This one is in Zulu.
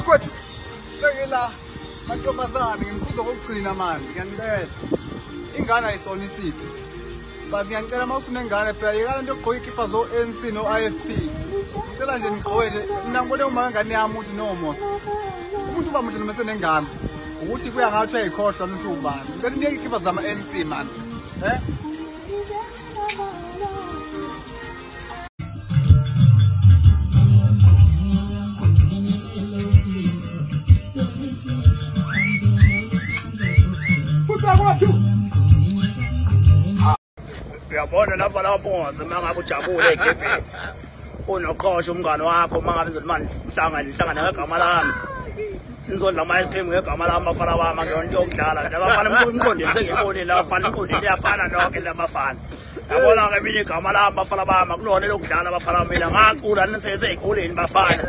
Wethu, la mantombazane ngimkhuza kokugcina manje ngiyanicela. Ingane ayisona isici. But ngiyanicela mawusune ngane phela yekala into ogqoka ikhipha zo ANC no IFP. Ngicela nje nigqoke nangibone uma ngane yami uthi no Mos. Umuntu uba muhle noma senengane. Ukuthi kuya ngathi uyayikhohlwa ukuthi ubani. Ngicela niyeke ikhipha zama ANC man. Uyabona lapha lapho ngabe ujabule egebheni unoqosha umngane wakho mangabe izolmani hlangana ngegama lami nizodla ama ice cream ngegama lami bafana bami ngiyona yokudlala nje abafana umqondeni sengibone la bafana umqondeni iyafana nonke labafana yabona ke mina igama lami bafana bami akulona lokudlala bafana mina ngacula nisese ezikoleni bafana